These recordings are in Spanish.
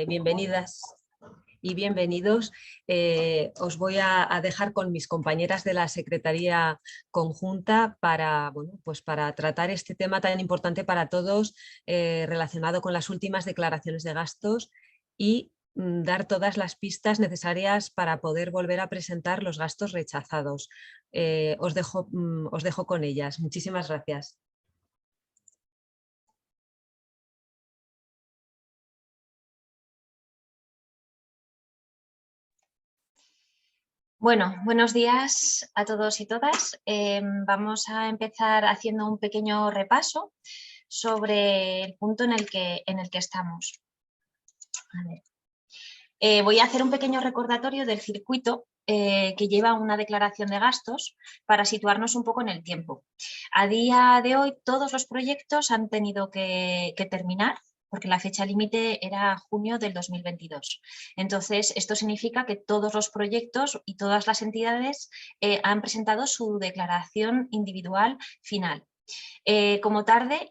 Bienvenidas y bienvenidos. Os voy a dejar con mis compañeras de la Secretaría Conjunta para, bueno, pues para tratar este tema tan importante para todos relacionado con las últimas declaraciones de gastos y dar todas las pistas necesarias para poder volver a presentar los gastos rechazados. Os dejo con ellas. Muchísimas gracias. Bueno, buenos días a todos y todas. Vamos a empezar haciendo un pequeño repaso sobre el punto en el que estamos. A ver. Voy a hacer un pequeño recordatorio del circuito que lleva una declaración de gastos para situarnos un poco en el tiempo. A día de hoy todos los proyectos han tenido que terminar, porque la fecha límite era junio del 2022. Entonces, esto significa que todos los proyectos y todas las entidades han presentado su declaración individual final. Como tarde,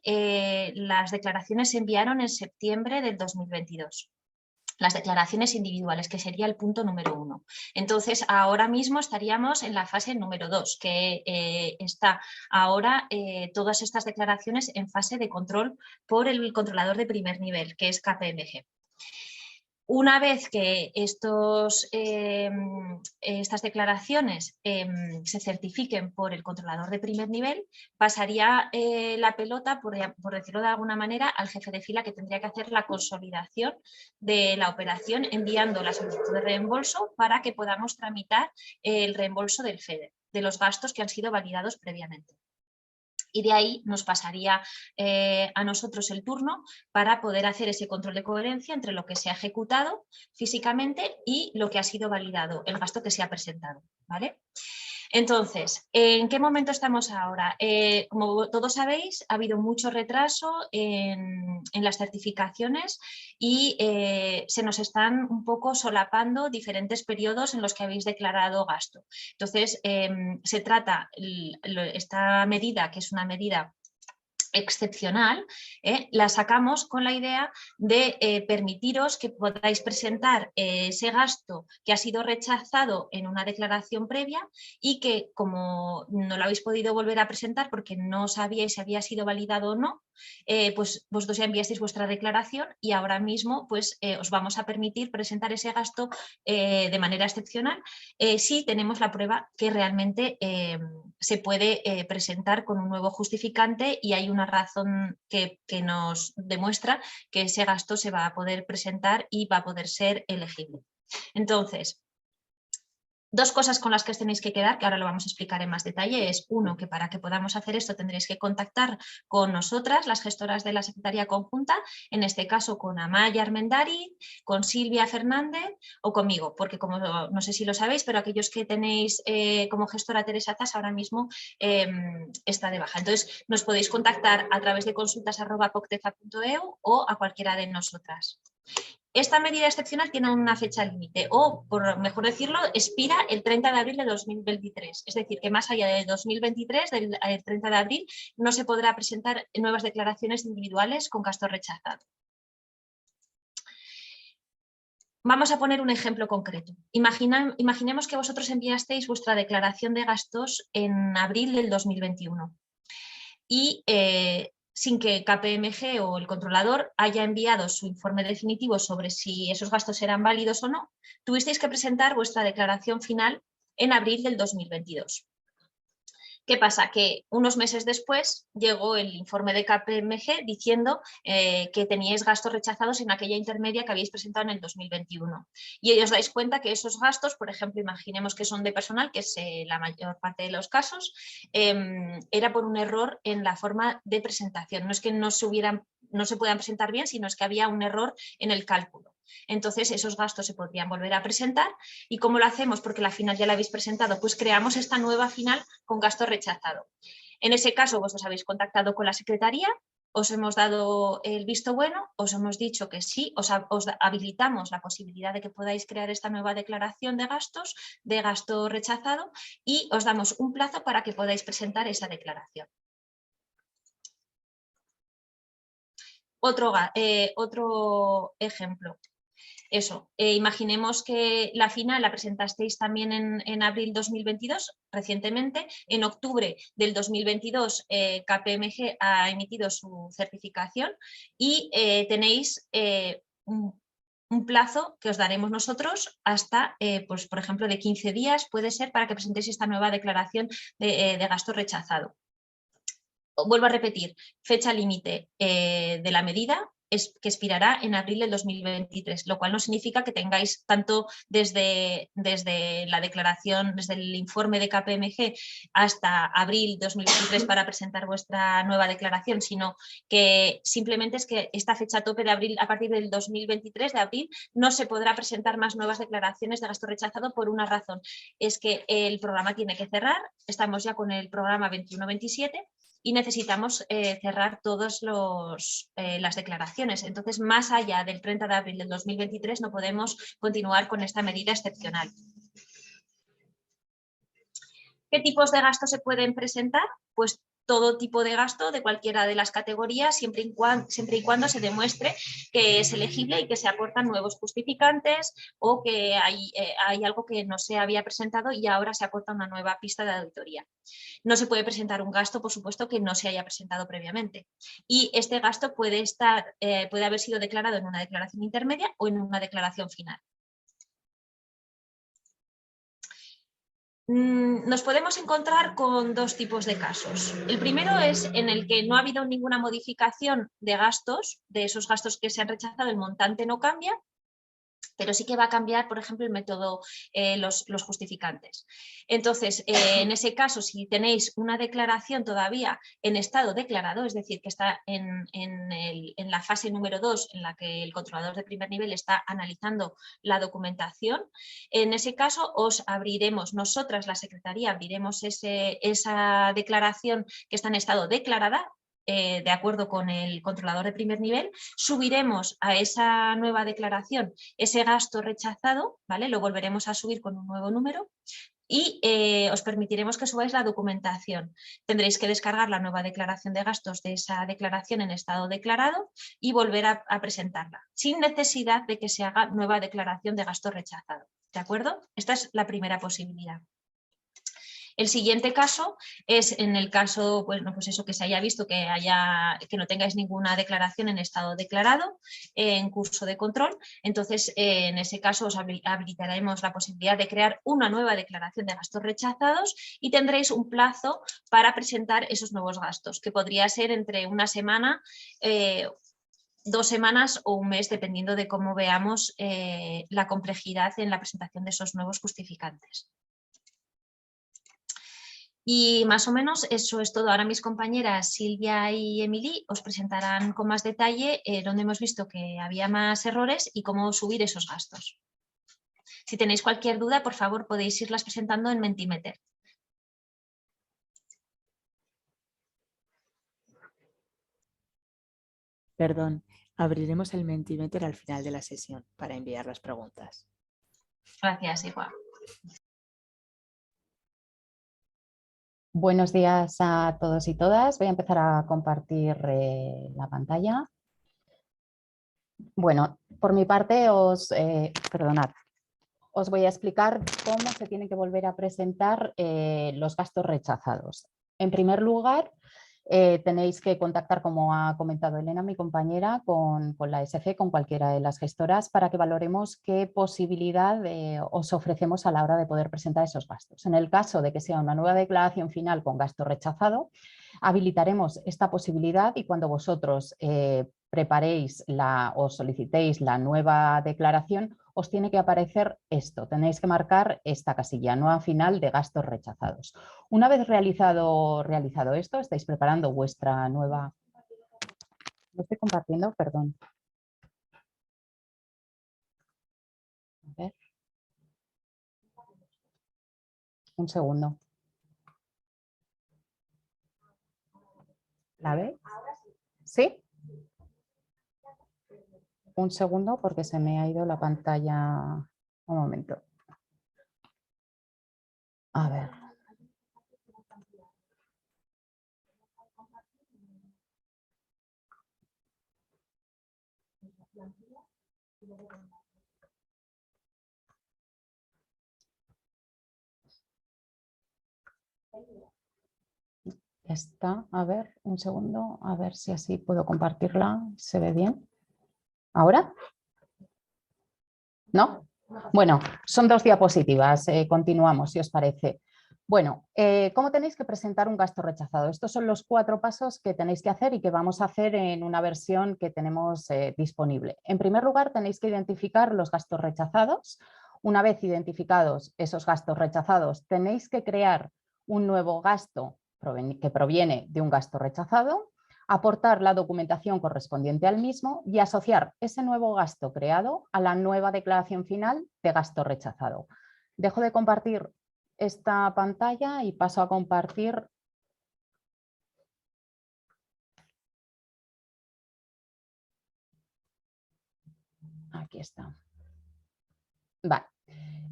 las declaraciones se enviaron en septiembre del 2022. Las declaraciones individuales, que sería el punto número 1. Entonces, ahora mismo estaríamos en la fase número 2, que está ahora todas estas declaraciones en fase de control por el controlador de primer nivel, que es KPMG. Una vez que estas declaraciones se certifiquen por el controlador de primer nivel, pasaría la pelota, por decirlo de alguna manera, al jefe de fila, que tendría que hacer la consolidación de la operación enviando la solicitud de reembolso para que podamos tramitar el reembolso del FEDER, de los gastos que han sido validados previamente. Y de ahí nos pasaría a nosotros el turno para poder hacer ese control de coherencia entre lo que se ha ejecutado físicamente y lo que ha sido validado, el gasto que se ha presentado, ¿vale? Entonces, ¿en qué momento estamos ahora? Como todos sabéis, ha habido mucho retraso en las certificaciones y se nos están un poco solapando diferentes periodos en los que habéis declarado gasto. Entonces, se trata esta medida, que es una medida excepcional, la sacamos con la idea de permitiros que podáis presentar ese gasto que ha sido rechazado en una declaración previa y que, como no lo habéis podido volver a presentar porque no sabíais si había sido validado o no, pues vosotros ya enviasteis vuestra declaración y ahora mismo pues os vamos a permitir presentar ese gasto de manera excepcional si tenemos la prueba que realmente se puede presentar con un nuevo justificante y hay una razón que nos demuestra que ese gasto se va a poder presentar y va a poder ser elegible. Entonces, dos cosas con las que os tenéis que quedar, que ahora lo vamos a explicar en más detalle, es uno, que para que podamos hacer esto tendréis que contactar con nosotras, las gestoras de la Secretaría Conjunta, en este caso con Amaya Armendari, con Silvia Fernández o conmigo, porque como no sé si lo sabéis, pero aquellos que tenéis como gestora Teresa Zas ahora mismo está de baja. Entonces nos podéis contactar a través de consultas@pocteza.eu o a cualquiera de nosotras. Esta medida excepcional tiene una fecha límite o, por mejor decirlo, expira el 30 de abril de 2023. Es decir, que más allá de 2023, del 30 de abril, no se podrá presentar nuevas declaraciones individuales con gasto rechazado. Vamos a poner un ejemplo concreto. Imaginemos que vosotros enviasteis vuestra declaración de gastos en abril del 2021 y sin que KPMG o el controlador haya enviado su informe definitivo sobre si esos gastos eran válidos o no, tuvisteis que presentar vuestra declaración final en abril del 2022. ¿Qué pasa? Que unos meses después llegó el informe de KPMG diciendo que teníais gastos rechazados en aquella intermedia que habéis presentado en el 2021. Y os dais cuenta que esos gastos, por ejemplo, imaginemos que son de personal, que es la mayor parte de los casos, era por un error en la forma de presentación. No es que no se puedan presentar bien, sino es que había un error en el cálculo. Entonces esos gastos se podrían volver a presentar. ¿Y cómo lo hacemos? Porque la final ya la habéis presentado, pues creamos esta nueva final con gasto rechazado. En ese caso vosotros habéis contactado con la Secretaría, os hemos dado el visto bueno, os hemos dicho que sí, os habilitamos la posibilidad de que podáis crear esta nueva declaración de gastos, de gasto rechazado, y os damos un plazo para que podáis presentar esa declaración. Otro ejemplo. Eso, imaginemos que la final la presentasteis también en abril 2022, recientemente. En octubre del 2022 KPMG ha emitido su certificación y tenéis un plazo que os daremos nosotros hasta, pues, por ejemplo, de 15 días puede ser, para que presentéis esta nueva declaración de gasto rechazado. Vuelvo a repetir, fecha límite de la medida es que expirará en abril del 2023, lo cual no significa que tengáis tanto desde la declaración, desde el informe de KPMG hasta abril 2023 para presentar vuestra nueva declaración, sino que simplemente es que esta fecha tope de abril, a partir del 2023 de abril, no se podrá presentar más nuevas declaraciones de gasto rechazado por una razón, es que el programa tiene que cerrar, estamos ya con el programa 21-27 y necesitamos cerrar todas las declaraciones. Entonces, más allá del 30 de abril del 2023 no podemos continuar con esta medida excepcional. ¿Qué tipos de gastos se pueden presentar? Pues todo tipo de gasto de cualquiera de las categorías, siempre y cuando se demuestre que es elegible y que se aportan nuevos justificantes o que hay algo que no se había presentado y ahora se aporta una nueva pista de auditoría. No se puede presentar un gasto, por supuesto, que no se haya presentado previamente. Y este gasto puede haber sido declarado en una declaración intermedia o en una declaración final. Nos podemos encontrar con dos tipos de casos. El primero es en el que no ha habido ninguna modificación de gastos, de esos gastos que se han rechazado, el montante no cambia, pero sí que va a cambiar, por ejemplo, el método, los justificantes. Entonces, en ese caso, si tenéis una declaración todavía en estado declarado, es decir, que está en la fase número 2, en la que el controlador de primer nivel está analizando la documentación, en ese caso os abriremos, nosotras, la Secretaría, abriremos esa declaración que está en estado declarada, de acuerdo con el controlador de primer nivel, subiremos a esa nueva declaración ese gasto rechazado, ¿vale? Lo volveremos a subir con un nuevo número y os permitiremos que subáis la documentación. Tendréis que descargar la nueva declaración de gastos de esa declaración en estado declarado y volver a presentarla, sin necesidad de que se haga nueva declaración de gasto rechazado, ¿de acuerdo? Esta es la primera posibilidad. El siguiente caso es en el caso, bueno, pues eso, que se haya visto que no tengáis ninguna declaración en estado declarado en curso de control. Entonces, en ese caso os habilitaremos la posibilidad de crear una nueva declaración de gastos rechazados y tendréis un plazo para presentar esos nuevos gastos, que podría ser entre una semana, 2 semanas o un mes, dependiendo de cómo veamos la complejidad en la presentación de esos nuevos justificantes. Y más o menos eso es todo. Ahora mis compañeras Silvia y Emily os presentarán con más detalle donde hemos visto que había más errores y cómo subir esos gastos. Si tenéis cualquier duda, por favor, podéis irlas presentando en Mentimeter. Perdón, abriremos el Mentimeter al final de la sesión para enviar las preguntas. Gracias, igual. Buenos días a todos y todas. Voy a empezar a compartir la pantalla. Bueno, por mi parte perdonad, os voy a explicar cómo se tienen que volver a presentar los gastos rechazados. En primer lugar, tenéis que contactar, como ha comentado Elena, mi compañera, con la SC, con cualquiera de las gestoras, para que valoremos qué posibilidad os ofrecemos a la hora de poder presentar esos gastos. En el caso de que sea una nueva declaración final con gasto rechazado, habilitaremos esta posibilidad y cuando vosotros preparéis o solicitéis la nueva declaración, os tiene que aparecer esto. Tenéis que marcar esta casilla, nueva final de gastos rechazados. Una vez realizado esto, estáis preparando vuestra nueva... Lo estoy compartiendo, perdón. A ver. Un segundo. ¿La veis? ¿Sí? Un segundo porque se me ha ido la pantalla. Un momento. A ver. Ya está, a ver, un segundo, a ver si así puedo compartirla, ¿se ve bien? ¿Ahora? ¿No? Bueno, son 2 diapositivas, continuamos si os parece. Bueno, ¿cómo tenéis que presentar un gasto rechazado? Estos son los 4 pasos que tenéis que hacer y que vamos a hacer en una versión que tenemos disponible. En primer lugar, tenéis que identificar los gastos rechazados. Una vez identificados esos gastos rechazados, tenéis que crear un nuevo gasto que proviene de un gasto rechazado, aportar la documentación correspondiente al mismo y asociar ese nuevo gasto creado a la nueva declaración final de gasto rechazado. Dejo de compartir esta pantalla y paso a compartir . Aquí está. Vale.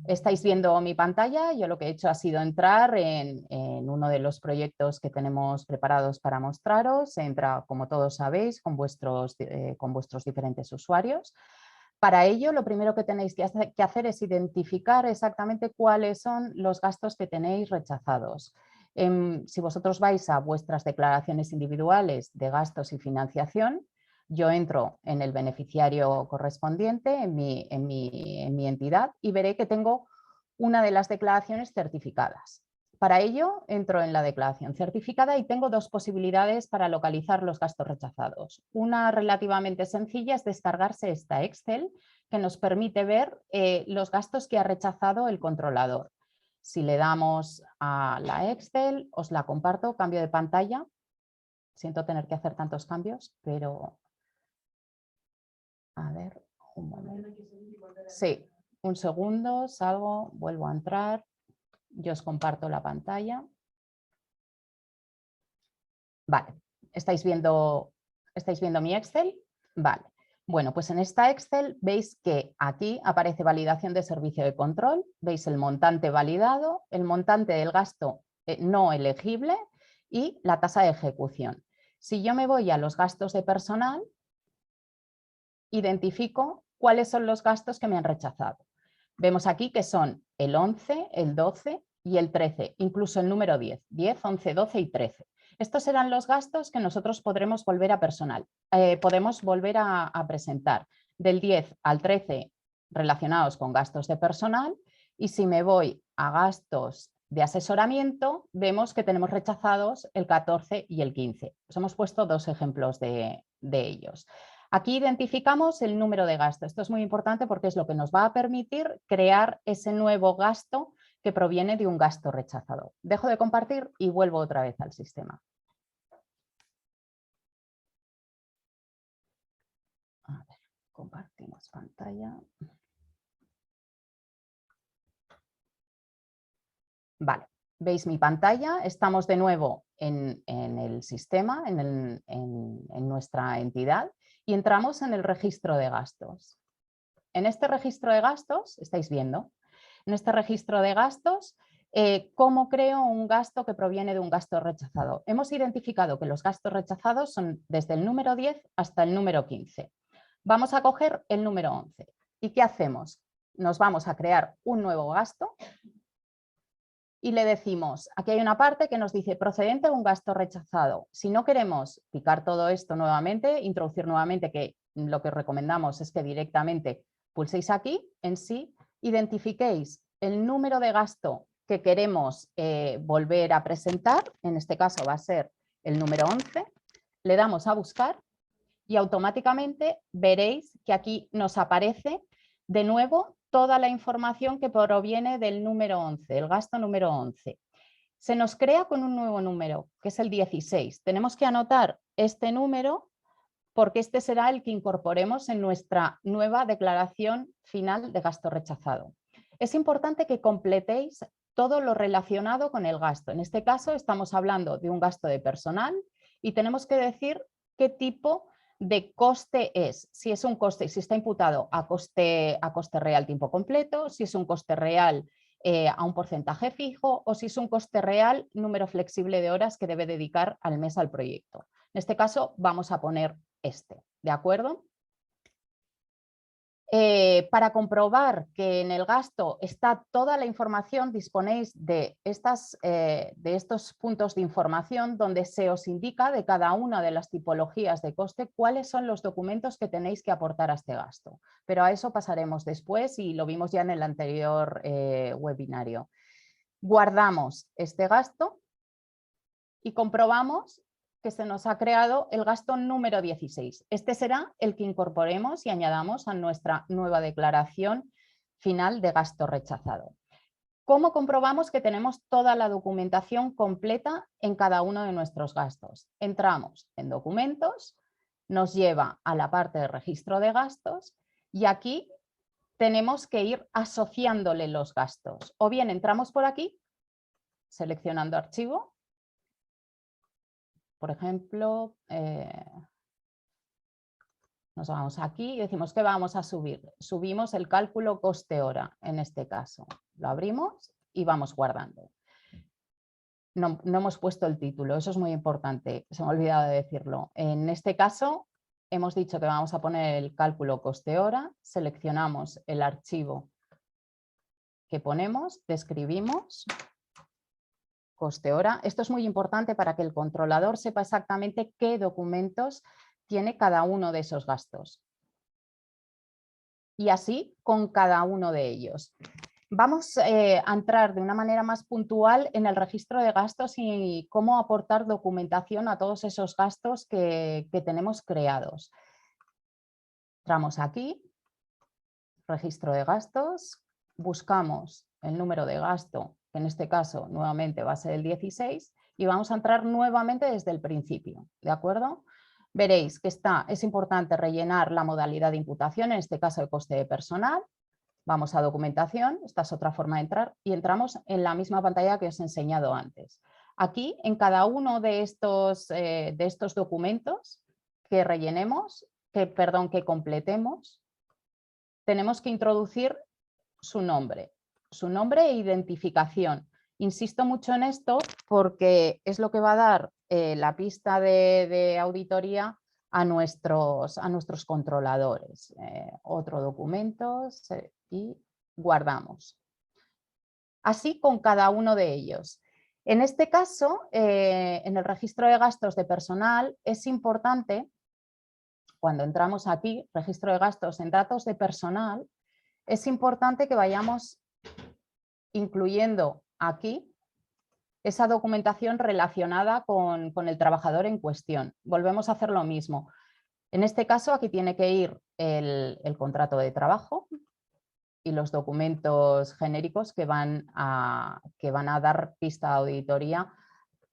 Estáis viendo mi pantalla, yo lo que he hecho ha sido entrar en uno de los proyectos que tenemos preparados para mostraros. Entra, como todos sabéis, con vuestros diferentes usuarios. Para ello, lo primero que tenéis que hacer es identificar exactamente cuáles son los gastos que tenéis rechazados. Si vosotros vais a vuestras declaraciones individuales de gastos y financiación, yo entro en el beneficiario correspondiente, en mi entidad, y veré que tengo una de las declaraciones certificadas. Para ello, entro en la declaración certificada y tengo 2 posibilidades para localizar los gastos rechazados. Una relativamente sencilla es descargarse esta Excel, que nos permite ver los gastos que ha rechazado el controlador. Si le damos a la Excel, os la comparto, cambio de pantalla. Siento tener que hacer tantos cambios, pero... A ver, un momento. Sí, un segundo, salgo, vuelvo a entrar. Yo os comparto la pantalla. Vale, ¿estáis viendo mi Excel? Vale. Bueno, pues en esta Excel veis que aquí aparece validación de servicio de control, veis el montante validado, el montante del gasto no elegible y la tasa de ejecución. Si yo me voy a los gastos de personal, identifico cuáles son los gastos que me han rechazado. Vemos aquí que son el 11, el 12 y el 13, incluso el número 10, 10, 11, 12 y 13. Estos serán los gastos que nosotros podremos volver a presentar. Del 10 al 13 relacionados con gastos de personal, y si me voy a gastos de asesoramiento, vemos que tenemos rechazados el 14 y el 15. Os hemos puesto 2 ejemplos de ellos. Aquí identificamos el número de gasto. Esto es muy importante porque es lo que nos va a permitir crear ese nuevo gasto que proviene de un gasto rechazado. Dejo de compartir y vuelvo otra vez al sistema. A ver, compartimos pantalla. Vale, veis mi pantalla, estamos de nuevo en el sistema, en nuestra entidad, y entramos en el registro de gastos. En este registro de gastos, estáis viendo, en este registro de gastos, ¿cómo creo un gasto que proviene de un gasto rechazado? Hemos identificado que los gastos rechazados son desde el número 10 hasta el número 15. Vamos a coger el número 11. ¿Y qué hacemos? Nos vamos a crear un nuevo gasto y le decimos, aquí hay una parte que nos dice procedente de un gasto rechazado. Si no queremos picar todo esto nuevamente, introducir nuevamente, que lo que recomendamos es que directamente pulséis aquí en sí, identifiquéis el número de gasto que queremos volver a presentar, en este caso va a ser el número 11, le damos a buscar y automáticamente veréis que aquí nos aparece de nuevo toda la información que proviene del número 11, el gasto número 11. Se nos crea con un nuevo número, que es el 16. Tenemos que anotar este número porque este será el que incorporemos en nuestra nueva declaración final de gasto rechazado. Es importante que completéis todo lo relacionado con el gasto. En este caso estamos hablando de un gasto de personal y tenemos que decir qué tipo de coste es, si es un coste, si está imputado a coste real tiempo completo, si es un coste real a un porcentaje fijo o si es un coste real número flexible de horas que debe dedicar al mes al proyecto. En este caso vamos a poner este, ¿de acuerdo? Para comprobar que en el gasto está toda la información, disponéis de estos puntos de información donde se os indica de cada una de las tipologías de coste cuáles son los documentos que tenéis que aportar a este gasto. Pero a eso pasaremos después y lo vimos ya en el anterior webinario. Guardamos este gasto y comprobamos que se nos ha creado el gasto número 16. Este será el que incorporemos y añadamos a nuestra nueva declaración final de gasto rechazado. ¿Cómo comprobamos que tenemos toda la documentación completa en cada uno de nuestros gastos? Entramos en documentos, nos lleva a la parte de registro de gastos y aquí tenemos que ir asociándole los gastos. O bien entramos por aquí, seleccionando archivo. Por ejemplo, nos vamos aquí y decimos que vamos a subir. Subimos el cálculo coste-hora, en este caso. Lo abrimos y vamos guardando. No hemos puesto el título, eso es muy importante, se me ha olvidado de decirlo. En este caso, hemos dicho que vamos a poner el cálculo coste-hora, seleccionamos el archivo que ponemos, describimos coste-hora. Esto es muy importante para que el controlador sepa exactamente qué documentos tiene cada uno de esos gastos. Y así con cada uno de ellos. Vamos a entrar de una manera más puntual en el registro de gastos y cómo aportar documentación a todos esos gastos que tenemos creados. Entramos aquí, registro de gastos, buscamos el número de gasto, que en este caso nuevamente va a ser el 16, y vamos a entrar nuevamente desde el principio, ¿de acuerdo? Veréis que es importante rellenar la modalidad de imputación, en este caso el coste de personal. Vamos a documentación, esta es otra forma de entrar, y entramos en la misma pantalla que os he enseñado antes. Aquí, en cada uno de estos documentos que rellenemos, que completemos, tenemos que introducir su nombre e identificación. Insisto mucho en esto porque es lo que va a dar la pista de auditoría a nuestros controladores. Otro documento y guardamos. Así con cada uno de ellos. En este caso, en el registro de gastos de personal, es importante, cuando entramos aquí, registro de gastos en datos de personal, es importante que vayamos incluyendo aquí esa documentación relacionada con el trabajador en cuestión. Volvemos a hacer lo mismo. En este caso aquí tiene que ir el contrato de trabajo y los documentos genéricos que van a dar pista de auditoría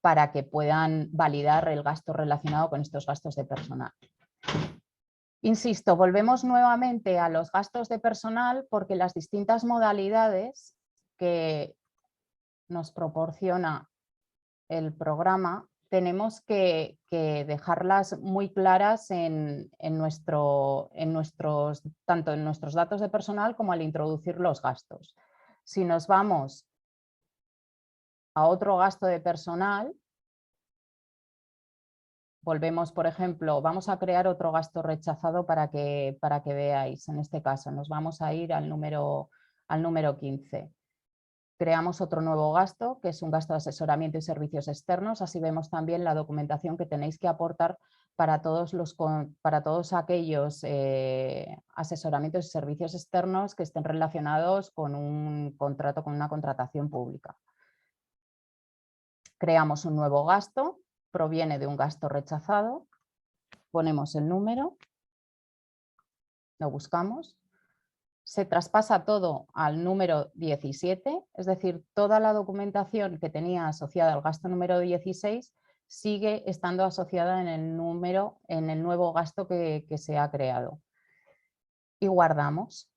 para que puedan validar el gasto relacionado con estos gastos de personal. Insisto, volvemos nuevamente a los gastos de personal porque las distintas modalidades que nos proporciona el programa tenemos que dejarlas muy claras tanto en nuestros datos de personal como al introducir los gastos. Si nos vamos a otro gasto de personal, volvemos, por ejemplo, vamos a crear otro gasto rechazado para que veáis. En este caso nos vamos a ir al número 15. Creamos otro nuevo gasto, que es un gasto de asesoramiento y servicios externos. Así vemos también la documentación que tenéis que aportar para todos aquellos asesoramientos y servicios externos que estén relacionados con un contrato, con una contratación pública. Creamos un nuevo gasto, proviene de un gasto rechazado, ponemos el número, lo buscamos. Se traspasa todo al número 17, es decir, toda la documentación que tenía asociada al gasto número 16 sigue estando asociada en el nuevo gasto que se ha creado. Y guardamos.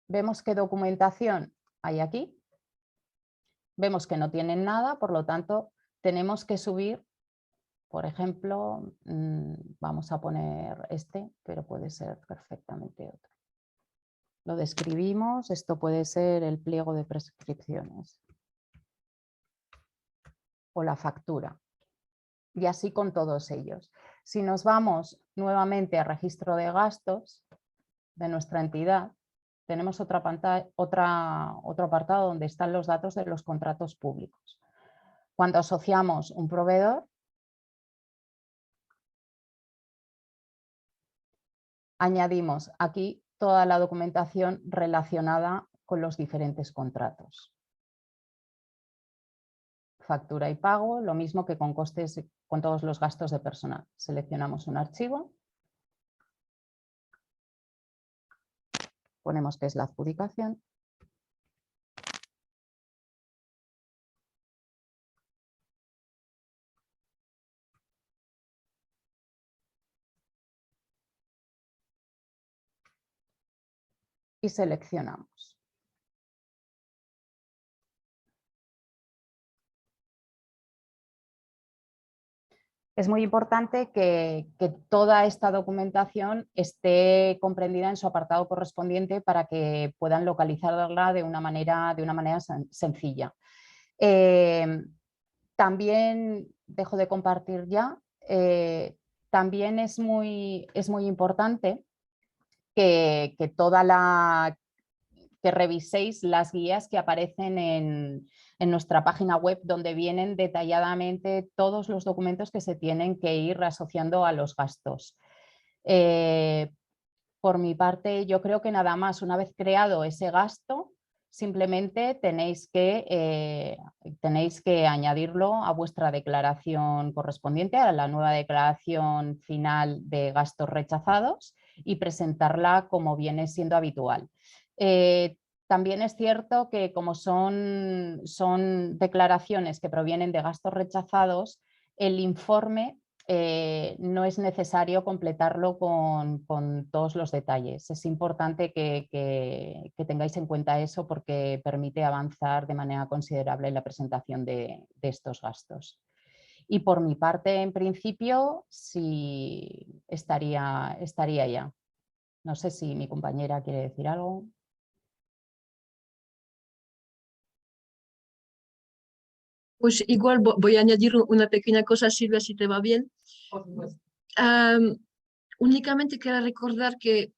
Vemos qué documentación hay aquí. Vemos que no tienen nada, por lo tanto, tenemos que subir. Por ejemplo, vamos a poner este, pero puede ser perfectamente otro. Lo describimos, esto puede ser el pliego de prescripciones o la factura. Y así con todos ellos. Si nos vamos nuevamente a registro de gastos de nuestra entidad, tenemos otro apartado donde están los datos de los contratos públicos. Cuando asociamos un proveedor, añadimos aquí toda la documentación relacionada con los diferentes contratos. Factura y pago, lo mismo que con costes, con todos los gastos de personal. Seleccionamos un archivo, ponemos que es la adjudicación y seleccionamos. Es muy importante que toda esta documentación esté comprendida en su apartado correspondiente para que puedan localizarla de una manera sencilla. También, dejo de compartir ya, también es muy importante que reviséis las guías que aparecen en nuestra página web, donde vienen detalladamente todos los documentos que se tienen que ir asociando a los gastos. Por mi parte, yo creo que nada más, una vez creado ese gasto, simplemente tenéis que añadirlo a vuestra declaración correspondiente, a la nueva declaración final de gastos rechazados, y presentarla como viene siendo habitual. También es cierto que como son declaraciones que provienen de gastos rechazados, el informe no es necesario completarlo con todos los detalles. Es importante que tengáis en cuenta eso, porque permite avanzar de manera considerable en la presentación de estos gastos. Y por mi parte, en principio, sí estaría ya. No sé si mi compañera quiere decir algo. Pues igual voy a añadir una pequeña cosa, Silvia, si te va bien. Únicamente quiero recordar que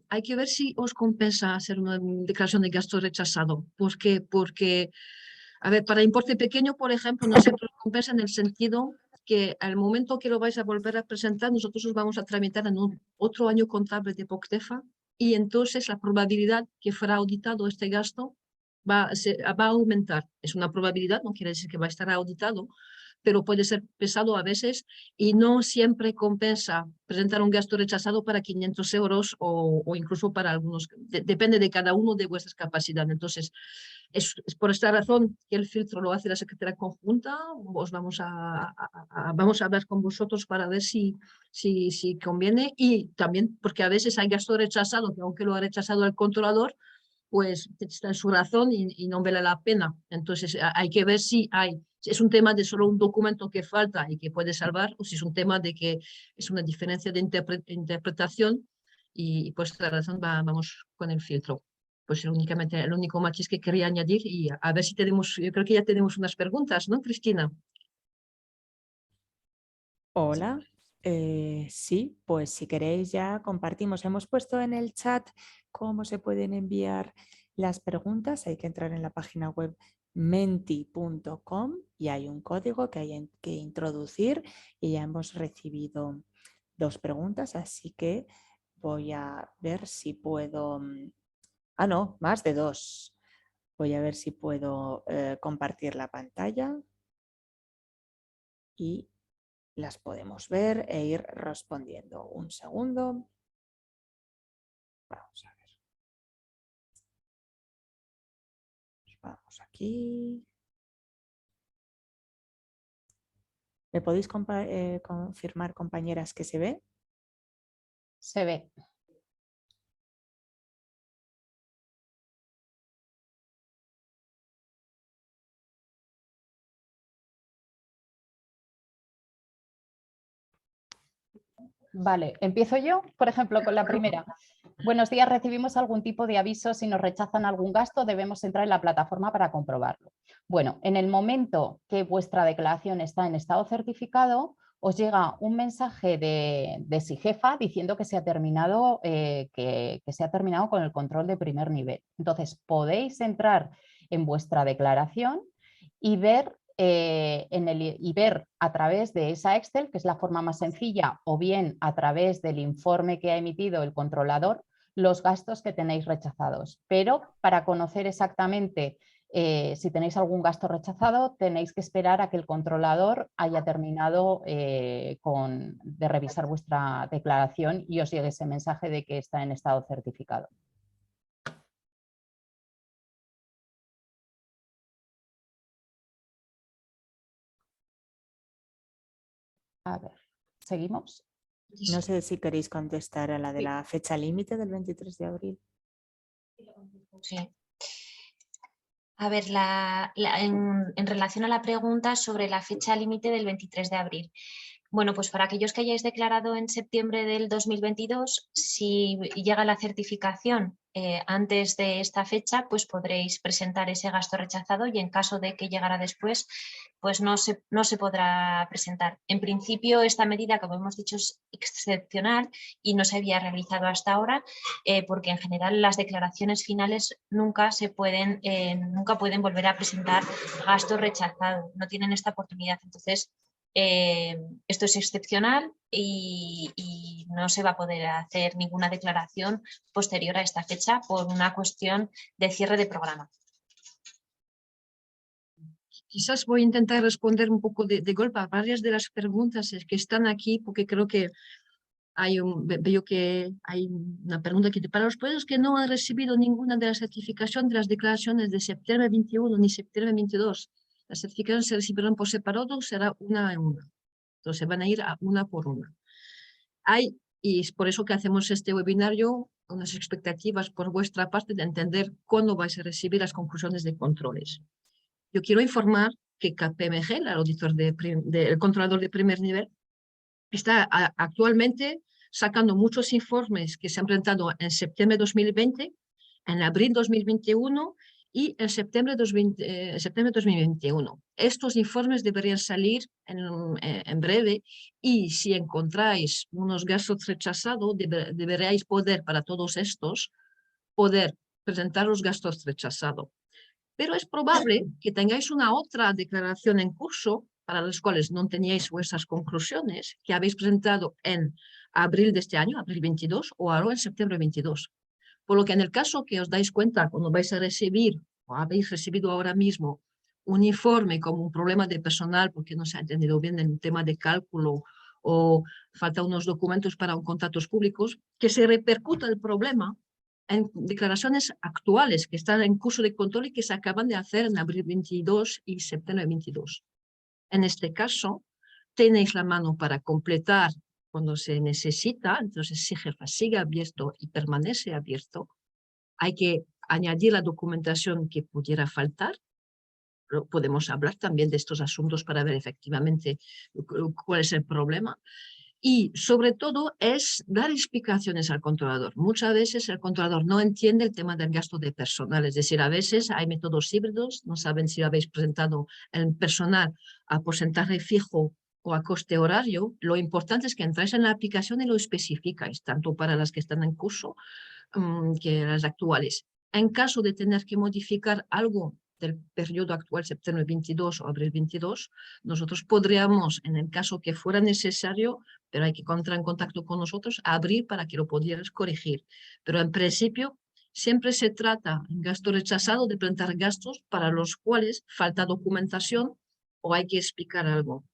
hay que ver si os compensa hacer una declaración de gasto rechazado. ¿Por qué? Porque, a ver, para importe pequeño, por ejemplo, no se compensa en el sentido que al momento que lo vais a volver a presentar, nosotros os vamos a tramitar en otro año contable de POCTEFA, y entonces la probabilidad que fuera auditado este gasto va a aumentar. Es una probabilidad, no quiere decir que va a estar auditado, pero puede ser pesado a veces, y no siempre compensa presentar un gasto rechazado para 500 euros o incluso para algunos, depende de cada uno de vuestras capacidades. Entonces, es por esta razón que el filtro lo hace la Secretaría Conjunta. Vamos a hablar con vosotros para ver si conviene, y también porque a veces hay gasto rechazado que, aunque lo ha rechazado el controlador, pues está en su razón y no vale la pena. Entonces hay que ver si es un tema de solo un documento que falta y que puede salvar, o si es un tema de que es una diferencia de interpretación, y por esta razón vamos con el filtro. Pues únicamente el único matiz que quería añadir, y a ver si tenemos, yo creo que ya tenemos unas preguntas, ¿no, Cristina? Hola, sí, pues si queréis ya compartimos. Hemos puesto en el chat cómo se pueden enviar las preguntas. Hay que entrar en la página web menti.com y hay un código que hay que introducir, y ya hemos recibido 2 preguntas, así que voy a ver si puedo... no, más de 2. Voy a ver si puedo compartir la pantalla y las podemos ver e ir respondiendo. Un segundo. Vamos a ver. Vamos aquí. ¿Me podéis confirmar, compañeras, que se ve? Se ve. Vale, empiezo yo, por ejemplo, con la primera. Buenos días, recibimos algún tipo de aviso si nos rechazan algún gasto, debemos entrar en la plataforma para comprobarlo. Bueno, en el momento que vuestra declaración está en estado certificado, os llega un mensaje de SIGEFA diciendo que se ha terminado, que se ha terminado con el control de primer nivel. Entonces podéis entrar en vuestra declaración y ver, ver a través de esa Excel, que es la forma más sencilla, o bien a través del informe que ha emitido el controlador, los gastos que tenéis rechazados. Pero para conocer exactamente si tenéis algún gasto rechazado, tenéis que esperar a que el controlador haya terminado de revisar vuestra declaración y os llegue ese mensaje de que está en estado certificado. A ver, ¿seguimos? No sé si queréis contestar a la de la fecha límite del 23 de abril. Sí. A ver, en relación a la pregunta sobre la fecha límite del 23 de abril. Bueno, pues para aquellos que hayáis declarado en septiembre del 2022, si llega la certificación antes de esta fecha, pues podréis presentar ese gasto rechazado y en caso de que llegara después, pues no se podrá presentar. En principio, esta medida, como hemos dicho, es excepcional y no se había realizado hasta ahora porque en general las declaraciones finales nunca pueden volver a presentar gasto rechazado, no tienen esta oportunidad. Entonces, esto es excepcional y no se va a poder hacer ninguna declaración posterior a esta fecha por una cuestión de cierre de programa. Quizás voy a intentar responder un poco de golpe a varias de las preguntas que están aquí, porque creo que veo que hay una pregunta aquí. Para los proyectos que no han recibido ninguna de la certificación de las declaraciones de septiembre 21 ni septiembre 22, las certificaciones se recibirán por separado, será una en una. Entonces van a ir a una por una. Y es por eso que hacemos este webinario, unas expectativas por vuestra parte de entender cuándo vais a recibir las conclusiones de controles. Yo quiero informar que KPMG, el auditor el controlador de primer nivel, está actualmente sacando muchos informes que se han presentado en septiembre de 2020, en abril de 2021 y en septiembre de 2021. Estos informes deberían salir en breve y si encontráis unos gastos rechazados, deberíais poder, para todos estos, poder presentar los gastos rechazados. Pero es probable que tengáis una otra declaración en curso para las cuales no teníais vuestras conclusiones que habéis presentado en abril de este año, abril 22, o ahora en septiembre 22. Por lo que en el caso que os dais cuenta cuando vais a recibir o habéis recibido ahora mismo un informe como un problema de personal porque no se ha entendido bien el tema de cálculo o falta unos documentos para contratos públicos, que se repercuta el problema en declaraciones actuales que están en curso de control y que se acaban de hacer en abril 22 y septiembre 22. En este caso, tenéis la mano para completar cuando se necesita, entonces SIGEFA sigue abierto y permanece abierto. Hay que añadir la documentación que pudiera faltar. Pero podemos hablar también de estos asuntos para ver efectivamente cuál es el problema. Y sobre todo es dar explicaciones al controlador. Muchas veces el controlador no entiende el tema del gasto de personal, es decir, a veces hay métodos híbridos, no saben si habéis presentado el personal a porcentaje fijo o a coste horario. Lo importante es que entráis en la aplicación y lo especificáis, tanto para las que están en curso que las actuales. En caso de tener que modificar algo del periodo actual, septiembre 22 o abril 22, nosotros podríamos, en el caso que fuera necesario, pero hay que entrar en contacto con nosotros, abrir para que lo pudieras corregir. Pero en principio, siempre se trata, en gasto rechazado, de presentar gastos para los cuales falta documentación o hay que explicar algo.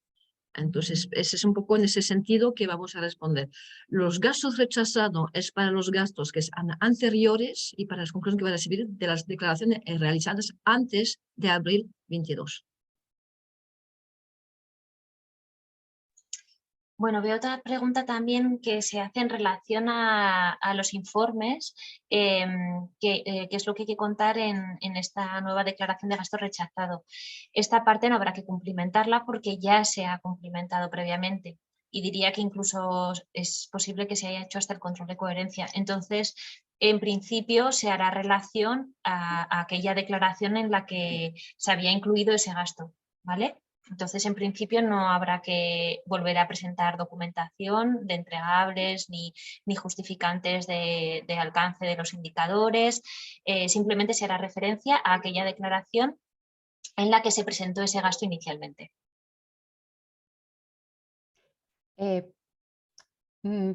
Entonces, ese es un poco en ese sentido que vamos a responder. Los gastos rechazados es para los gastos que son anteriores y para las conclusiones que van a recibir de las declaraciones realizadas antes de abril 22. Bueno, veo otra pregunta también que se hace en relación a los informes, que es lo que hay que contar en esta nueva declaración de gasto rechazado. Esta parte no habrá que cumplimentarla porque ya se ha cumplimentado previamente y diría que incluso es posible que se haya hecho hasta el control de coherencia. Entonces, en principio se hará relación a aquella declaración en la que se había incluido ese gasto, ¿vale? Entonces, en principio, no habrá que volver a presentar documentación de entregables ni justificantes de alcance de los indicadores. Simplemente se hará referencia a aquella declaración en la que se presentó ese gasto inicialmente.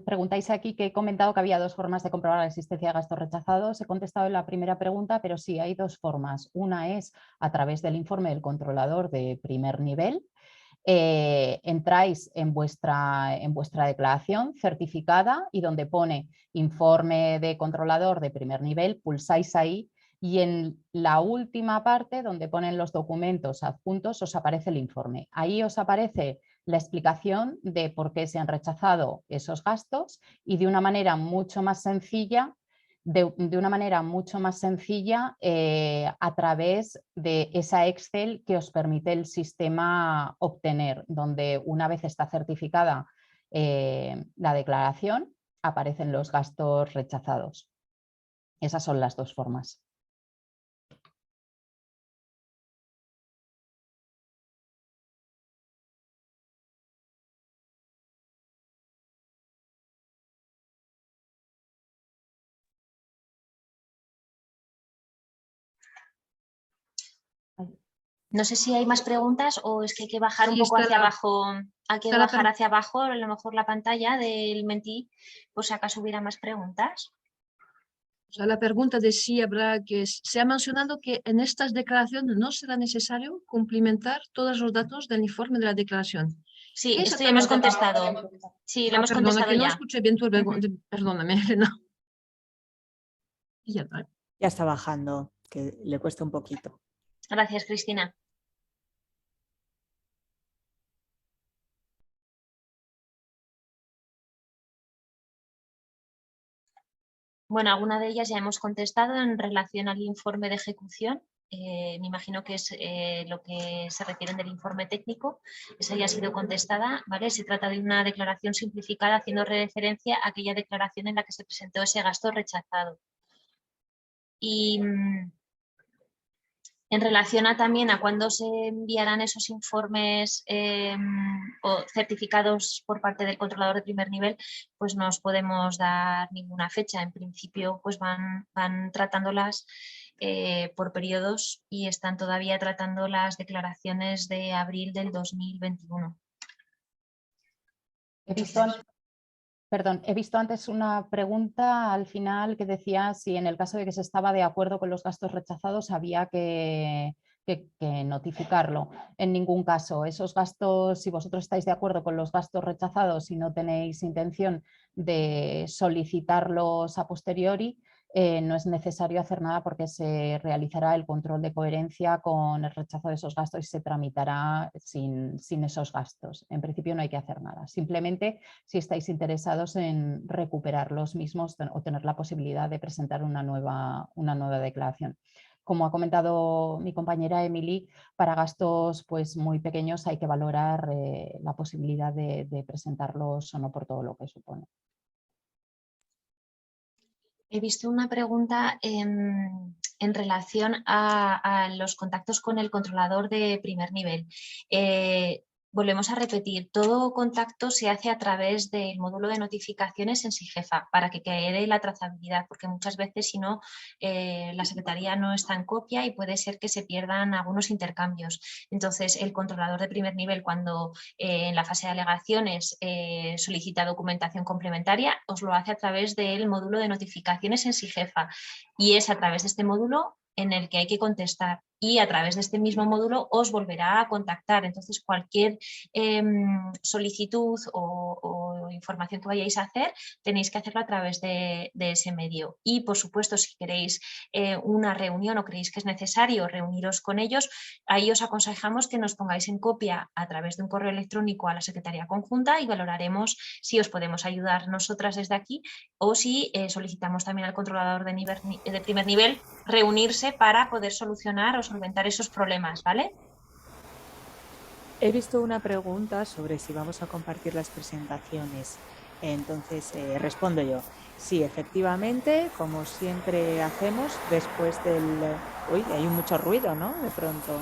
Preguntáis aquí que he comentado que había 2 formas de comprobar la existencia de gastos rechazados. He contestado en la primera pregunta, pero sí, hay 2 formas. Una es a través del informe del controlador de primer nivel. Entráis en vuestra declaración certificada y donde pone informe de controlador de primer nivel, pulsáis ahí y en la última parte donde ponen los documentos adjuntos os aparece el informe. Ahí os aparece la explicación de por qué se han rechazado esos gastos y de una manera mucho más sencilla a través de esa Excel que os permite el sistema obtener, donde una vez está certificada la declaración, aparecen los gastos rechazados. Esas son las 2 formas. No sé si hay más preguntas o es que hay que bajar un Sí, poco hacia abajo. Hay que está la bajar hacia abajo, a lo mejor la pantalla del Menti, por si acaso hubiera más preguntas. O sea, la pregunta de si habrá que... Se ha mencionado que en estas declaraciones no será necesario cumplimentar todos los datos del informe de la declaración. Sí, ¿Qué esto ya hemos exactamente? contestado. Sí, lo hemos Perdona, contestado que no ya. escuché bien tu pregunta. Perdóname, Elena. Y ya está. Ya está bajando, que le cuesta un poquito. Gracias, Cristina. Bueno, alguna de ellas ya hemos contestado en relación al informe de ejecución. Me imagino que es lo que se refieren del informe técnico. Esa ya ha sido contestada, ¿vale? Se trata de una declaración simplificada haciendo referencia a aquella declaración en la que se presentó ese gasto rechazado. Y en relación también a cuándo se enviarán esos informes o certificados por parte del controlador de primer nivel, pues no os podemos dar ninguna fecha. En principio, pues van tratándolas por periodos y están todavía tratando las declaraciones de abril del 2021. He visto antes una pregunta al final que decía si en el caso de que se estaba de acuerdo con los gastos rechazados había que notificarlo. En ningún caso. Esos gastos, si vosotros estáis de acuerdo con los gastos rechazados y no tenéis intención de solicitarlos a posteriori, no es necesario hacer nada porque se realizará el control de coherencia con el rechazo de esos gastos y se tramitará sin esos gastos. En principio no hay que hacer nada. Simplemente si estáis interesados en recuperar los mismos o tener la posibilidad de presentar una nueva declaración. Como ha comentado mi compañera Emily, para gastos pues, muy pequeños hay que valorar la posibilidad de presentarlos o no por todo lo que supone. He visto una pregunta en relación a los contactos con el controlador de primer nivel. Volvemos a repetir, todo contacto se hace a través del módulo de notificaciones en SIGEFA para que quede la trazabilidad, porque muchas veces si no, la secretaría no está en copia y puede ser que se pierdan algunos intercambios. Entonces, el controlador de primer nivel, cuando en la fase de alegaciones solicita documentación complementaria, os lo hace a través del módulo de notificaciones en SIGEFA y es a través de este módulo en el que hay que contestar y a través de este mismo módulo os volverá a contactar. Entonces, cualquier solicitud o información que vayáis a hacer, tenéis que hacerlo a través de ese medio. Y, por supuesto, si queréis una reunión o creéis que es necesario reuniros con ellos, ahí os aconsejamos que nos pongáis en copia a través de un correo electrónico a la Secretaría Conjunta y valoraremos si os podemos ayudar nosotras desde aquí o si solicitamos también al controlador de primer nivel reunirse para poder solucionar o solventar esos problemas, ¿vale? He visto una pregunta sobre si vamos a compartir las presentaciones. Entonces respondo yo. Sí, efectivamente, como siempre hacemos, después del... Uy, hay mucho ruido, ¿no? De pronto.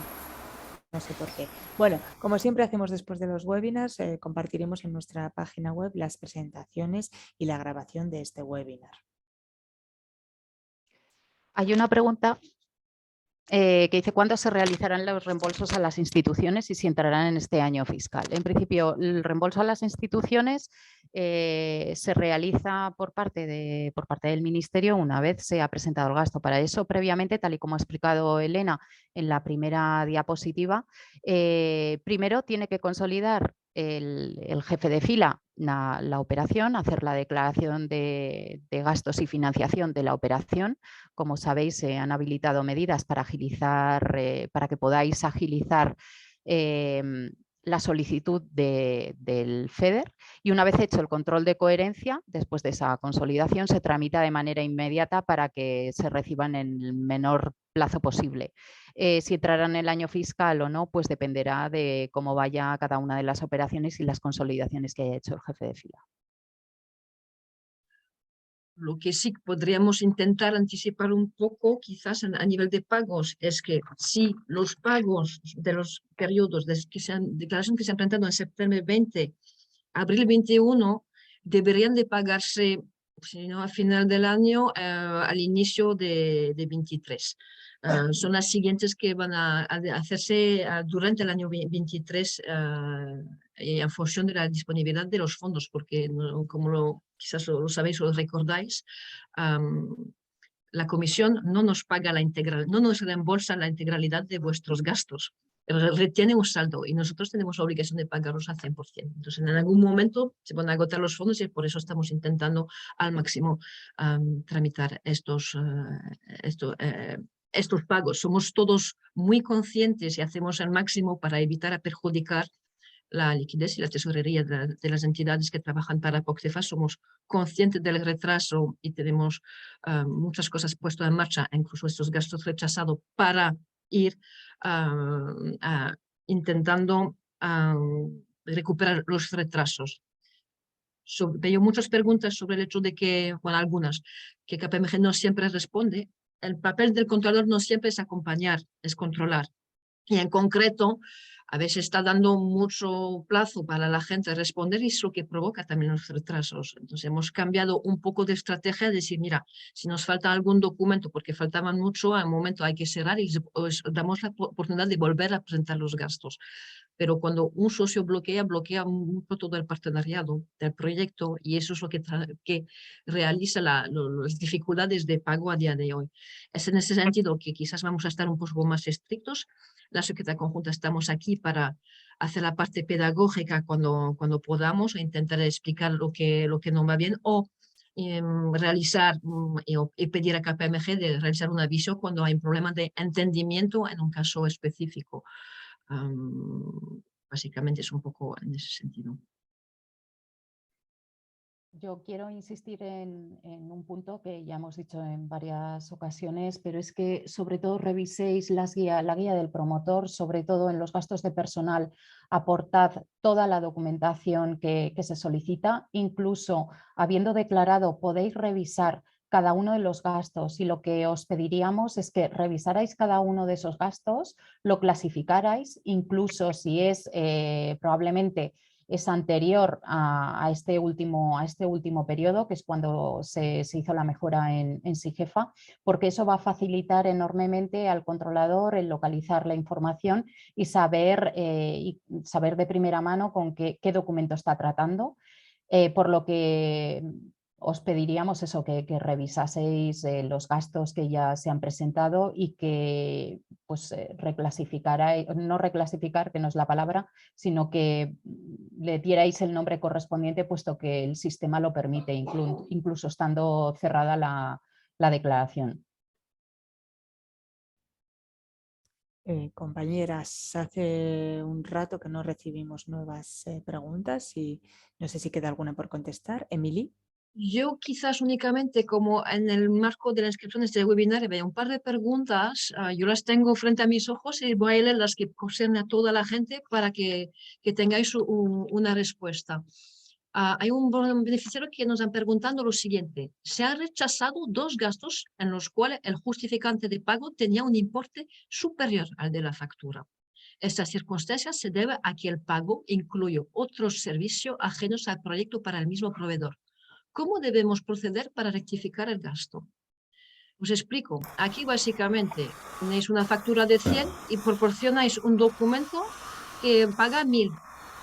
No sé por qué. Bueno, como siempre hacemos después de los webinars, compartiremos en nuestra página web las presentaciones y la grabación de este webinar. Hay una pregunta que dice ¿cuándo se realizarán los reembolsos a las instituciones y si entrarán en este año fiscal? En principio, el reembolso a las instituciones se realiza por parte del Ministerio una vez se ha presentado el gasto. Para eso, previamente, tal y como ha explicado Elena en la primera diapositiva, primero tiene que consolidar el jefe de fila la operación, hacer la declaración de gastos y financiación de la operación. Como sabéis, se han habilitado medidas para agilizar, para que podáis agilizar la solicitud del FEDER, y una vez hecho el control de coherencia, después de esa consolidación, se tramita de manera inmediata para que se reciban en el menor plazo posible. Si entrarán en el año fiscal o no, pues dependerá de cómo vaya cada una de las operaciones y las consolidaciones que haya hecho el jefe de fila. Lo que sí podríamos intentar anticipar un poco, quizás a nivel de pagos, es que si los pagos de los periodos de declaración que se han presentado en septiembre 20, abril 21, deberían de pagarse, si no a final del año, al inicio de 23. Son las siguientes que van a hacerse durante el año 23 en función de la disponibilidad de los fondos, porque como quizás lo sabéis o lo recordáis, la comisión no nos paga la integral, no nos reembolsa la integralidad de vuestros gastos, retiene un saldo y nosotros tenemos la obligación de pagarlos al 100%. Entonces, en algún momento se van a agotar los fondos y por eso estamos intentando al máximo tramitar estos pagos. Somos todos muy conscientes y hacemos el máximo para evitar perjudicar la liquidez y la tesorería de las entidades que trabajan para POCTEFA. Somos conscientes del retraso y tenemos muchas cosas puestas en marcha, incluso estos gastos rechazados, para ir intentando recuperar los retrasos. Veo muchas preguntas sobre el hecho de que, bueno, algunas, que KPMG no siempre responde. El papel del controlador no siempre es acompañar, es controlar. Y en concreto, a veces está dando mucho plazo para la gente responder y es lo que provoca también los retrasos. Entonces hemos cambiado un poco de estrategia, de decir, mira, si nos falta algún documento porque faltaban mucho, al momento hay que cerrar y os damos la oportunidad de volver a presentar los gastos. Pero cuando un socio bloquea mucho todo el partenariado del proyecto y eso es lo que realiza las dificultades de pago a día de hoy. Es en ese sentido que quizás vamos a estar un poco más estrictos. La Secretaría Conjunta estamos aquí para hacer la parte pedagógica cuando podamos, e intentar explicar lo que no va bien o realizar y pedir a KPMG de realizar un aviso cuando hay un problema de entendimiento en un caso específico. Básicamente es un poco en ese sentido. Yo quiero insistir en un punto que ya hemos dicho en varias ocasiones, pero es que sobre todo reviséis la guía del promotor, sobre todo en los gastos de personal, aportad toda la documentación que se solicita, incluso habiendo declarado podéis revisar cada uno de los gastos y lo que os pediríamos es que revisarais cada uno de esos gastos, lo clasificarais, incluso si es probablemente es anterior a este último periodo, que es cuando se hizo la mejora en SIGEFA, porque eso va a facilitar enormemente al controlador el localizar la información y saber de primera mano con qué documento está tratando, por lo que os pediríamos eso, que revisaseis los gastos que ya se han presentado y que pues, no reclasificar, que no es la palabra, sino que le dierais el nombre correspondiente, puesto que el sistema lo permite, incluso estando cerrada la declaración. Compañeras, hace un rato que no recibimos nuevas preguntas y no sé si queda alguna por contestar. Emily. Yo quizás únicamente como en el marco de la inscripción de este webinar veo un par de preguntas, yo las tengo frente a mis ojos y voy a leer las que conciernen a toda la gente para que tengáis una respuesta. Hay un beneficiario que nos han preguntado lo siguiente: se han rechazado 2 gastos en los cuales el justificante de pago tenía un importe superior al de la factura. Esta circunstancia se debe a que el pago incluye otros servicios ajenos al proyecto para el mismo proveedor. ¿Cómo debemos proceder para rectificar el gasto? Os explico. Aquí básicamente tenéis una factura de 100 y proporcionáis un documento que paga 1000.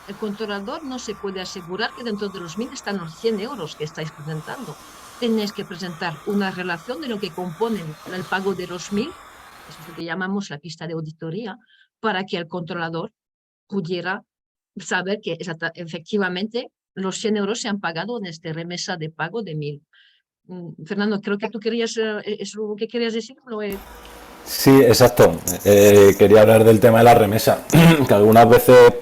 El controlador no se puede asegurar que dentro de los 1000 están los 100 euros que estáis presentando. Tenéis que presentar una relación de lo que compone el pago de los 1000, eso es lo que llamamos la pista de auditoría, para que el controlador pudiera saber que efectivamente los 100 euros se han pagado en esta remesa de pago de 1000. Fernando, creo que tú querías, ¿es lo que querías decir? Sí, exacto. Quería hablar del tema de la remesa, que algunas veces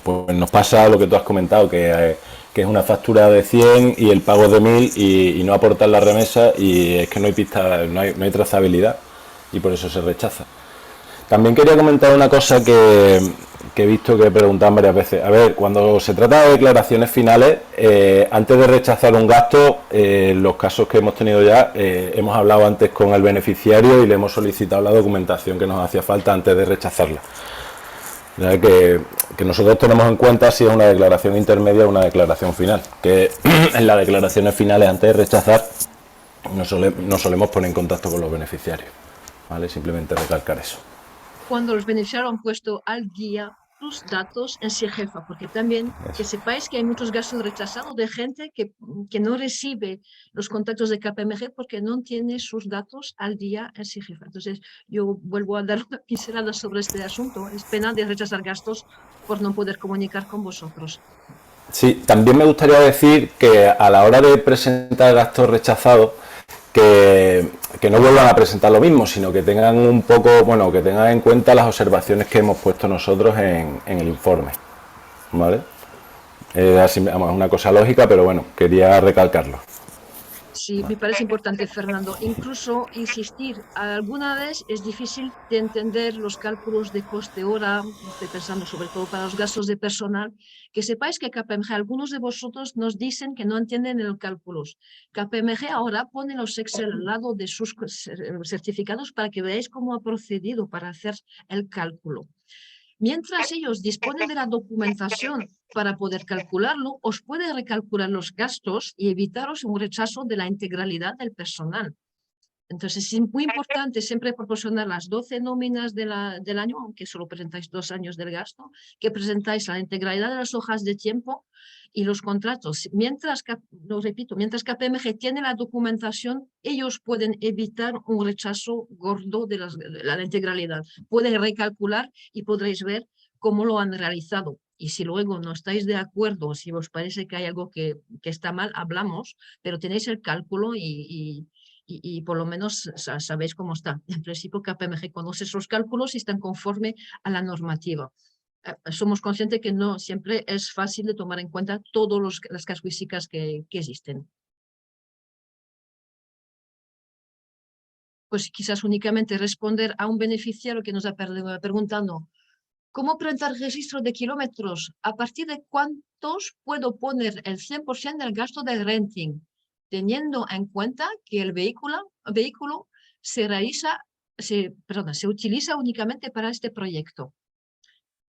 pues nos pasa lo que tú has comentado, que es una factura de 100 y el pago es de 1000 y no aportan la remesa y es que no hay pista, no hay trazabilidad y por eso se rechaza. También quería comentar una cosa que he visto que preguntan varias veces. A ver, cuando se trata de declaraciones finales, antes de rechazar un gasto, los casos que hemos tenido ya, hemos hablado antes con el beneficiario y le hemos solicitado la documentación que nos hacía falta antes de rechazarla. Ya que nosotros tenemos en cuenta si es una declaración intermedia o una declaración final, que en las declaraciones finales, antes de rechazar, nos solemos poner en contacto con los beneficiarios, ¿vale? Simplemente recalcar eso. Cuando los beneficiarios han puesto al día tus datos en SIGEFA, porque también que sepáis que hay muchos gastos rechazados de gente que no recibe los contactos de KPMG porque no tiene sus datos al día en SIGEFA. Entonces, yo vuelvo a dar una pincelada sobre este asunto. Es pena de rechazar gastos por no poder comunicar con vosotros. Sí, también me gustaría decir que a la hora de presentar gastos rechazados, que no vuelvan a presentar lo mismo, sino que tengan un poco, bueno, que tengan en cuenta las observaciones que hemos puesto nosotros en el informe, ¿vale? Así, vamos, es una cosa lógica, pero bueno, quería recalcarlo. Sí, me parece importante, Fernando. Incluso insistir, alguna vez es difícil de entender los cálculos de coste-hora, estoy pensando sobre todo para los gastos de personal, que sepáis que KPMG, algunos de vosotros nos dicen que no entienden el cálculos. KPMG ahora pone los Excel al lado de sus certificados para que veáis cómo ha procedido para hacer el cálculo. Mientras ellos disponen de la documentación para poder calcularlo, os pueden recalcular los gastos y evitaros un rechazo de la integralidad del personal. Entonces, es muy importante siempre proporcionar las 12 nóminas del año, aunque solo presentáis 2 años del gasto, que presentáis la integralidad de las hojas de tiempo y los contratos. Mientras, lo repito, mientras KPMG tiene la documentación, ellos pueden evitar un rechazo gordo de la integralidad. Pueden recalcular y podréis ver cómo lo han realizado. Y si luego no estáis de acuerdo, si os parece que hay algo que está mal, hablamos, pero tenéis el cálculo y por lo menos sabéis cómo está. En principio, KPMG conoce esos cálculos y están conforme a la normativa. Somos conscientes que no siempre es fácil de tomar en cuenta todas las casuísticas que existen. Pues quizás únicamente responder a un beneficiario que nos ha preguntado ¿cómo presentar registro de kilómetros? ¿A partir de cuántos puedo poner el 100% del gasto de renting? Teniendo en cuenta que el vehículo se utiliza únicamente para este proyecto.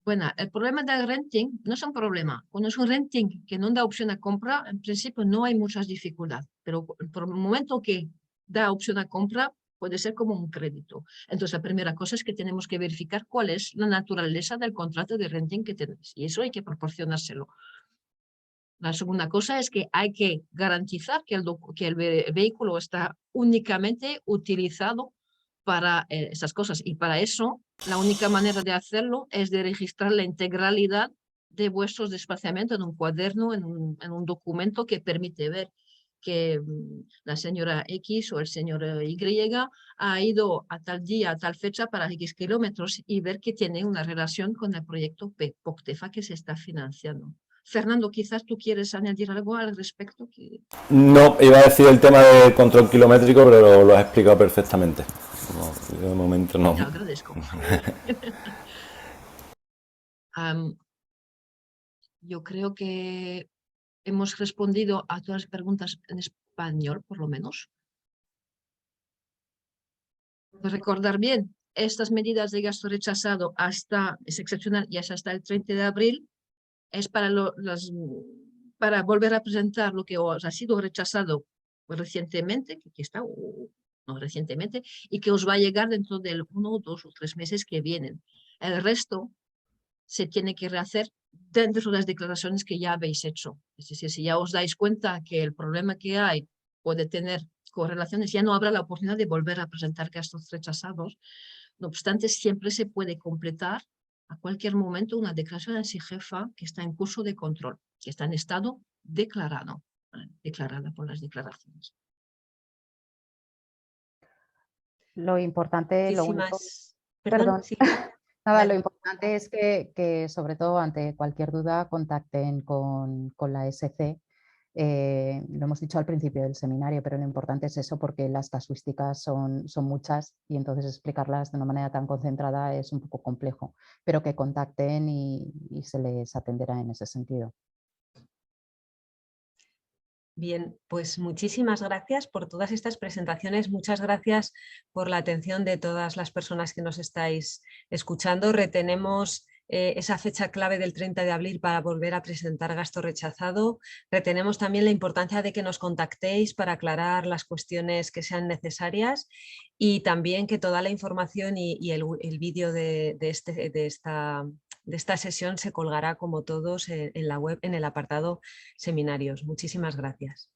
Bueno, el problema del renting no es un problema. Cuando es un renting que no da opción a compra, en principio no hay muchas dificultades. Pero por el momento que da opción a compra, puede ser como un crédito. Entonces, la primera cosa es que tenemos que verificar cuál es la naturaleza del contrato de renting que tenéis. Y eso hay que proporcionárselo. La segunda cosa es que hay que garantizar que el vehículo está únicamente utilizado para esas cosas. Y para eso, la única manera de hacerlo es de registrar la integralidad de vuestros desplazamientos en un cuaderno, en un documento que permite ver que la señora X o el señor Y ha ido a tal día, a tal fecha para X kilómetros y ver que tiene una relación con el proyecto POCTEFA que se está financiando. Fernando, quizás tú quieres añadir algo al respecto. No, iba a decir el tema de control kilométrico, pero lo has explicado perfectamente. No, de momento no. Te agradezco. Yo creo que hemos respondido a todas las preguntas en español, por lo menos. Recordar bien, estas medidas de gasto rechazado es excepcional y es hasta el 30 de abril, es para volver a presentar lo que os ha sido rechazado recientemente, que está, no recientemente, y que os va a llegar dentro de 1, 2 o 3 meses que vienen. El resto se tiene que rehacer dentro de las declaraciones que ya habéis hecho. Es decir, si ya os dais cuenta que el problema que hay puede tener correlaciones, ya no habrá la oportunidad de volver a presentar gastos rechazados. No obstante, siempre se puede completar a cualquier momento una declaración en SIGEFA que está en curso de control, que está en estado declarada por las declaraciones. Lo importante, lo único... Perdón, sí. Nada, lo importante es que sobre todo ante cualquier duda contacten con la SC. Lo hemos dicho al principio del seminario, pero lo importante es eso, porque las casuísticas son muchas y entonces explicarlas de una manera tan concentrada es un poco complejo, pero que contacten y se les atenderá en ese sentido. Bien, pues muchísimas gracias por todas estas presentaciones. Muchas gracias por la atención de todas las personas que nos estáis escuchando. Retenemos esa fecha clave del 30 de abril para volver a presentar gasto rechazado. Retenemos también la importancia de que nos contactéis para aclarar las cuestiones que sean necesarias y también que toda la información y el vídeo de esta sesión se colgará como todos en la web en el apartado seminarios. Muchísimas gracias.